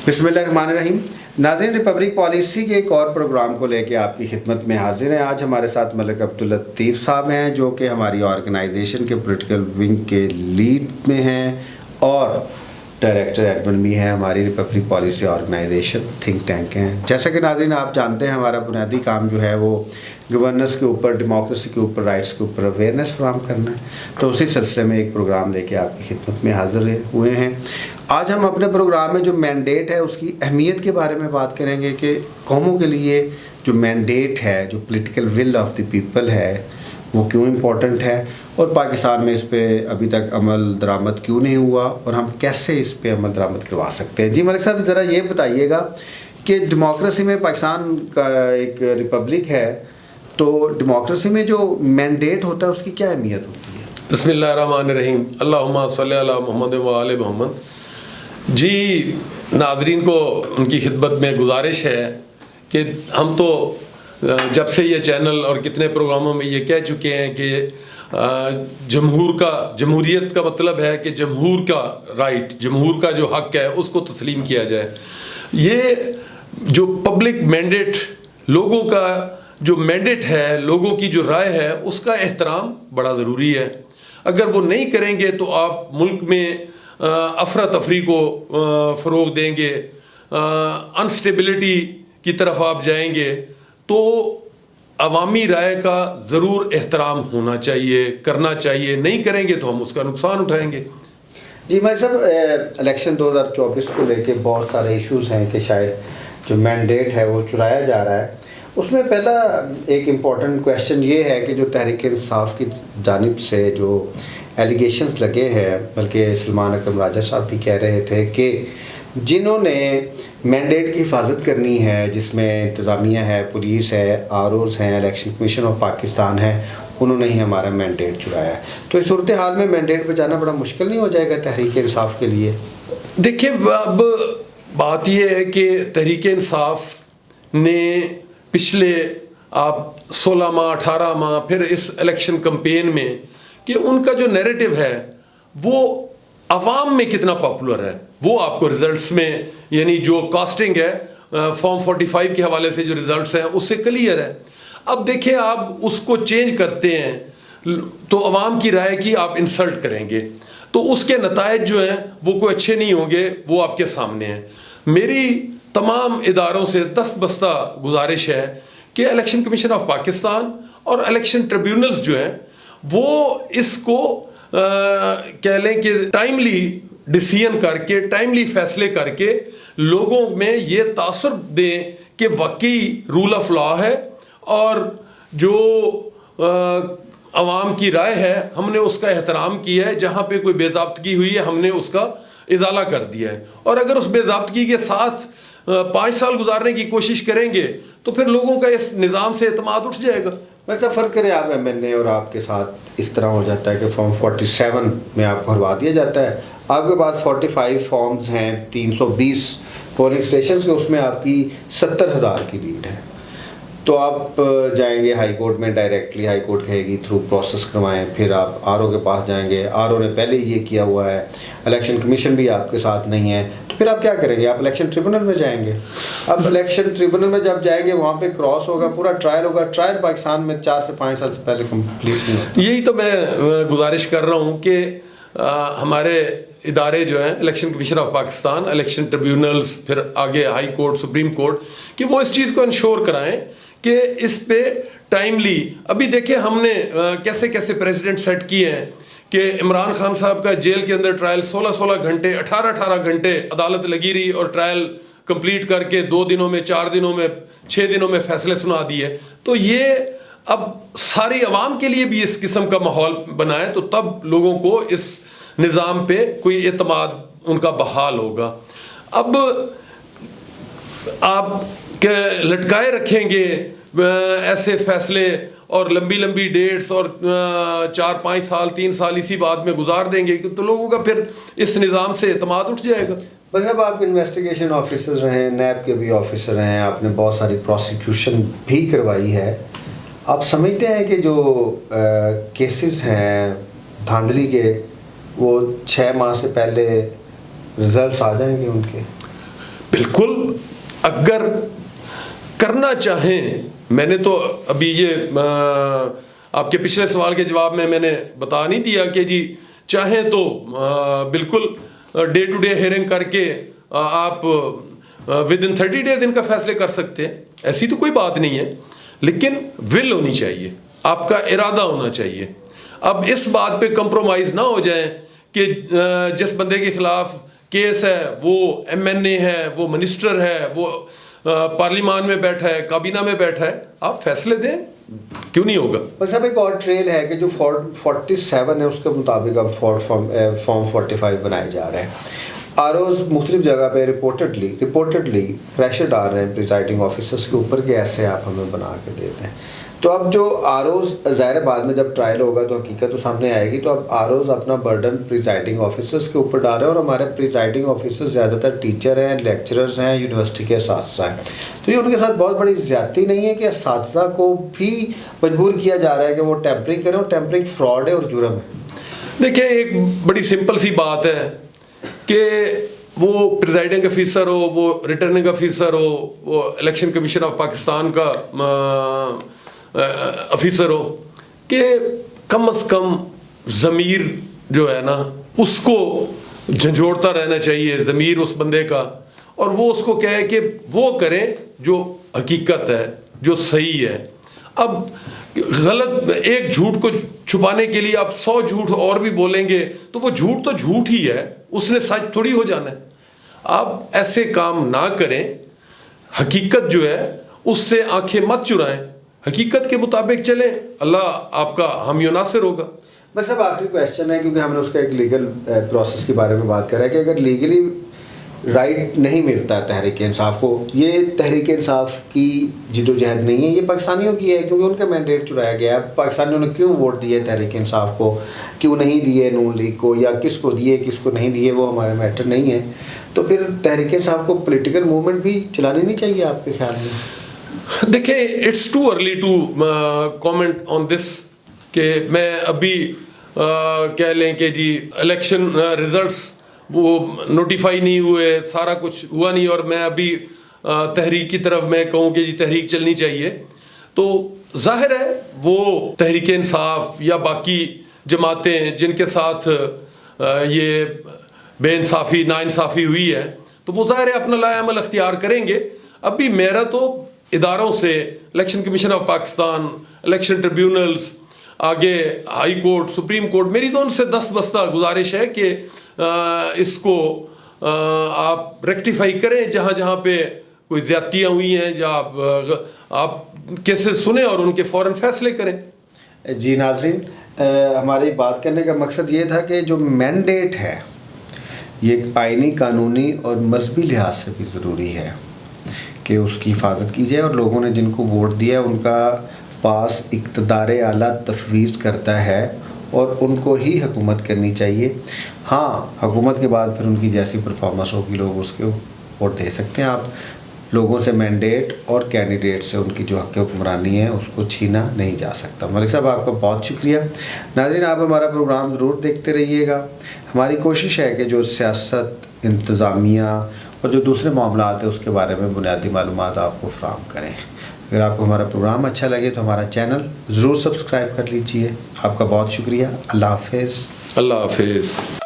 बिस्मिल्लाहिर्रहमानिर्रहीम। नाज़रीन, Republic policy के एक और प्रोग्राम को लेके आपकी खिदमत में हाजिर हैं। आज हमारे साथ मलिक अब्दुल लतीफ़ साहब हैं, जो कि हमारी ऑर्गेनाइजेशन के पॉलिटिकल विंग के लीड में हैं और डायरेक्टर एडमिन भी हैं। हमारी republic policy organisation think tank हैं। जैसा कि नाज़रीन आप जानते हैं, हमारा बुनियादी काम जो है वो गवर्नेंस के ऊपर, डेमोक्रेसी के ऊपर, राइट्स के ऊपर अवेयरनेस फराहम करना है। तो उसी सिलसिले में एक प्रोग्राम लेके आपकी खिदमत में हाजिर हुए हैं। आज हम अपने प्रोग्राम में जो मैंडेट है उसकी अहमियत के बारे में बात करेंगे कि कौमों के लिए जो मैंडेट है, जो political will of the people है, वो क्यों इम्पोर्टेंट है और पाकिस्तान में इस पे अभी तक अमल दरामद क्यों नहीं हुआ और हम कैसे इस पे अमल दरामद करवा सकते हैं। जी मलिक साहब, ज़रा ये बताइएगा कि डेमोक्रेसी में पाकिस्तान का एक रिपब्लिक है, तो डेमोक्रेसी में जो मैंडेट होता है उसकी क्या अहमियत होती है? बिस्मिल्लाहिर्रहमानिर्रहीम, अल्लाहुम्मा सल्ली अला मुहम्मद व आले मुहम्मद। जी, नादरीन को उनकी खिदमत में गुजारिश है कि हम तो जब से ये चैनल और कितने प्रोग्रामों में ये कह चुके हैं कि जमहूरियत का मतलब है कि जमहूर का राइट, जमहूर का जो हक है उसको तस्लीम किया जाए। ये जो पब्लिक मैंडेट, लोगों का जो मैंडेट है, लोगों की जो राय है, उसका एहतराम बड़ा ज़रूरी है। अगर वो नहीं करेंगे तो आप मुल्क में अफरा तफरी को फ़रोग़ देंगे, अनस्टेबिलिटी की तरफ आप जाएंगे। तो अवामी राय का ज़रूर एहतराम होना चाहिए, करना चाहिए। नहीं करेंगे तो हम उसका नुकसान उठाएंगे। जी मैं साहब, इलेक्शन 2024 को लेके बहुत सारे इश्यूज़ हैं कि शायद जो मैंडेट है वो चुराया जा रहा है। उसमें पहला एक इम्पॉर्टेंट क्वेश्चन ये है कि जो तहरीक इंसाफ की जानिब से जो एलिगेशंस लगे हैं, बल्कि सलमान अकरम राजा साहब भी कह रहे थे कि जिन्होंने मैंडेट की हिफाजत करनी है, जिसमें इंतज़ामिया है, पुलिस है, आरओज़ हैं, इलेक्शन कमीशन ऑफ पाकिस्तान है, उन्होंने ही हमारा मैंडेट चुराया है। तो इस सूरत हाल में मैंडेट बचाना बड़ा मुश्किल नहीं हो जाएगा तहरीक इंसाफ के लिए? देखिए, अब बात यह है कि तहरीक इंसाफ ने पिछले आप 16 माह 18 माह फिर इस इलेक्शन कैंपेन में कि उनका जो नैरेटिव है वो अवाम में कितना पॉपुलर है, वो आपको रिजल्ट्स में, यानी जो कास्टिंग है फॉर्म 45 के हवाले से जो रिजल्ट्स हैं उससे क्लियर है। अब देखिए, आप उसको चेंज करते हैं तो अवाम की राय की आप इंसल्ट करेंगे, तो उसके नतायज जो हैं वो कोई अच्छे नहीं होंगे, वो आपके सामने हैं। मेरी तमाम इदारों से दस्तबस्ता गुजारिश है कि इलेक्शन कमीशन ऑफ पाकिस्तान और इलेक्शन ट्रिब्यूनल्स जो हैं वो इसको कह लें कि टाइमली डिसीजन करके, टाइमली फैसले करके लोगों में ये तासुर दें कि वाकई रूल ऑफ लॉ है और जो अवाम की राय है हमने उसका एहतराम किया है। जहाँ पे कोई बेज़ाब्तगी हुई है हमने उसका इजाला कर दिया है। और अगर उस बेज़ाब्तगी के साथ 5 साल गुजारने की कोशिश करेंगे तो फिर लोगों का इस निज़ाम से एतमाद उठ जाएगा। वैसा फ़र्क करें आप एमएनए और आपके साथ इस तरह हो जाता है कि फॉर्म 47 में आपको हरवा दिया जाता है। आपके पास 45 फॉर्म्स हैं, 320 पोलिंग स्टेशन के, उसमें आपकी 70,000 की लीड है। तो आप जाएंगे हाई कोर्ट में, डायरेक्टली हाई कोर्ट कहेगी थ्रू प्रोसेस करवाएं, फिर आप आरओ के पास जाएंगे, आरओ ने पहले ही ये किया हुआ है, इलेक्शन कमीशन भी आपके साथ नहीं है, तो फिर आप क्या करेंगे? आप इलेक्शन ट्रिब्यूनल में जाएंगे। अब इलेक्शन ट्रिब्यूनल में जब जाएंगे वहाँ पे क्रॉस होगा, पूरा ट्रायल होगा। ट्रायल पाकिस्तान में 4 से 5 साल से पहले कंप्लीट नहीं होता। यही तो मैं गुजारिश कर रहा हूँ कि हमारे इदारे जो हैं, election commission of Pakistan, election tribunals, फिर आगे हाई कोर्ट, सुप्रीम कोर्ट, कि वो इस चीज़ को इंश्योर कराएं कि इस पे टाइमली। अभी देखिए हमने कैसे कैसे प्रेसिडेंट सेट किए हैं कि इमरान खान साहब का जेल के अंदर ट्रायल 16-16 घंटे, 18-18 घंटे अदालत लगी रही और ट्रायल कंप्लीट करके 2 दिनों में, 4 दिनों में, 6 दिनों में फैसले सुना दिए। तो ये अब सारी आवाम के लिए भी इस किस्म का माहौल बनाए तो तब लोगों को इस निज़ाम पे कोई एतमाद उनका बहाल होगा। अब आप लटकाए रखेंगे ऐसे फैसले और लंबी लंबी डेट्स और 4-5 साल 3 साल इसी बात में गुजार देंगे तो लोगों का फिर इस निज़ाम से एतमाद उठ जाएगा। मतलब आप इन्वेस्टिगेशन ऑफिसर रहे, नैब के भी ऑफिसर हैं, आपने बहुत सारी प्रोसिक्यूशन भी करवाई है। आप समझते हैं कि जो केसेस हैं धांधली के, वो 6 माह से पहले रिजल्ट्स आ जाएंगे उनके? بالکل اگر کرنا چاہیں، میں نے تو ابھی یہ آپ کے پچھلے سوال کے جواب میں نے بتا نہیں دیا کہ جی چاہیں تو بالکل ڈے ٹو ڈے ہیئرنگ کر کے آپ ود ان 30 ڈے دن کا فیصلے کر سکتے ہیں، ایسی تو کوئی بات نہیں ہے، لیکن ول ہونی چاہیے، آپ کا ارادہ ہونا چاہیے. اب اس بات پہ کمپرومائز نہ ہو جائیں کہ جس بندے کے خلاف کیس ہے وہ MNA ہے، وہ منسٹر ہے، وہ پارلیمان میں بیٹھا ہے، کابینہ میں بیٹھا ہے، آپ فیصلے دیں، کیوں نہیں ہوگا. صاحب ایک اور ٹریل ہے کہ جو 47 ہے اس کے مطابق اب فارم 45 بنائے جا رہے ہیں. ROs مختلف جگہ پہ رپورٹڈلی پریشر ڈال رہے ہیں پریزائڈنگ آفیسرس کے اوپر کہ ایسے آپ ہمیں بنا کے دیتے ہیں. تو اب جو ROs ظاہر بعد میں جب ٹرائل ہوگا تو حقیقت تو سامنے آئے گی، تو اب ROs اپنا برڈن پریزائڈنگ آفیسرس کے اوپر ڈال رہے ہیں، اور ہمارے پریزائڈنگ آفیسرس زیادہ تر ٹیچر ہیں، لیکچررز ہیں، یونیورسٹی کے اساتذہ ہیں. تو یہ ان کے ساتھ بہت بڑی زیادتی نہیں ہے کہ اساتذہ کو بھی مجبور کیا جا رہا ہے کہ وہ ٹیمپرنگ کریں، اور ٹیمپرنگ فراڈ ہے اور جرم ہے. دیکھیں ایک بڑی سمپل سی بات ہے کہ وہ پریزائڈنگ آفیسر ہو، وہ ریٹرننگ آفیسر ہو، وہ الیکشن کمیشن آف پاکستان کا آفیسر ہو، کہ کم از کم ضمیر جو ہے نا اس کو جھنجھوڑتا رہنا چاہیے، ضمیر اس بندے کا، اور وہ اس کو کہے کہ وہ کریں جو حقیقت ہے، جو صحیح ہے. اب غلط ایک جھوٹ کو چھپانے کے لیے آپ 100 جھوٹ اور بھی بولیں گے تو وہ جھوٹ تو جھوٹ ہی ہے، اس نے سچ تھوڑی ہو جانا ہے. آپ ایسے کام نہ کریں، حقیقت جو ہے اس سے آنکھیں مت چرائیں، حقیقت کے مطابق چلیں، اللہ آپ کا حامی و ناصر ہوگا. بس اب آخری کویشچن ہے، کیونکہ ہم نے اس کا ایک لیگل پروسیس کے بارے میں بات کرا ہے کہ اگر لیگلی رائٹ نہیں ملتا تحریک انصاف کو، یہ تحریک انصاف کی جد و جہد نہیں ہے، یہ پاکستانیوں کی ہے، کیونکہ ان کا مینڈیٹ چرایا گیا ہے. پاکستانیوں نے کیوں ووٹ دیے تحریک انصاف کو، کیوں نہیں دیے نون لیگ کو، یا کس کو دیے کس کو نہیں دیے، وہ ہمارے میٹر نہیں ہے. تو پھر تحریک انصاف کو پولیٹیکل موومنٹ بھی چلانی نہیں چاہیے آپ کے خیال میں؟ دیکھیں it's too early to comment on this, کہ میں ابھی کہہ لیں کہ جی الیکشن ریزلٹس وہ نوٹیفائی نہیں ہوئے، سارا کچھ ہوا نہیں، اور میں ابھی تحریک کی طرف میں کہوں کہ جی تحریک چلنی چاہیے. تو ظاہر ہے وہ تحریک انصاف یا باقی جماعتیں جن کے ساتھ یہ بے انصافی ناانصافی ہوئی ہے، تو وہ ظاہر ہے اپنا لائے عمل اختیار کریں گے. ابھی میرا تو اداروں سے، election commission of Pakistan, election tribunals, آگے ہائی کورٹ، سپریم کورٹ، میری تو ان سے دستبستہ گزارش ہے کہ اس کو آپ ریکٹیفائی کریں، جہاں جہاں پہ کوئی زیادتیاں ہوئی ہیں، یا آپ کیسز سنیں اور ان کے فوراً فیصلے کریں. جی ناظرین، ہماری بات کرنے کا مقصد یہ تھا کہ جو مینڈیٹ ہے یہ آئینی، قانونی اور مذہبی لحاظ سے بھی ضروری ہے کہ اس کی حفاظت کی جائے، اور لوگوں نے جن کو ووٹ دیا ان کا پاس اقتدار اعلیٰ تفویض کرتا ہے اور ان کو ہی حکومت کرنی چاہیے. ہاں حکومت کے بعد پھر ان کی جیسی پرفارمنس ہوگی لوگ اس کے ووٹ دے سکتے ہیں. آپ لوگوں سے مینڈیٹ اور کینڈیڈیٹ سے ان کی جو حق حکمرانی ہے اس کو چھینا نہیں جا سکتا. ملک صاحب آپ کا بہت شکریہ. ناظرین آپ ہمارا پروگرام ضرور دیکھتے رہیے گا. ہماری کوشش ہے کہ جو سیاست، انتظامیہ اور جو دوسرے معاملات ہیں اس کے بارے میں بنیادی معلومات آپ کو فراہم کریں. اگر آپ کو ہمارا پروگرام اچھا لگے تو ہمارا چینل ضرور سبسکرائب کر لیجئے. آپ کا بہت شکریہ. اللہ حافظ. اللہ حافظ.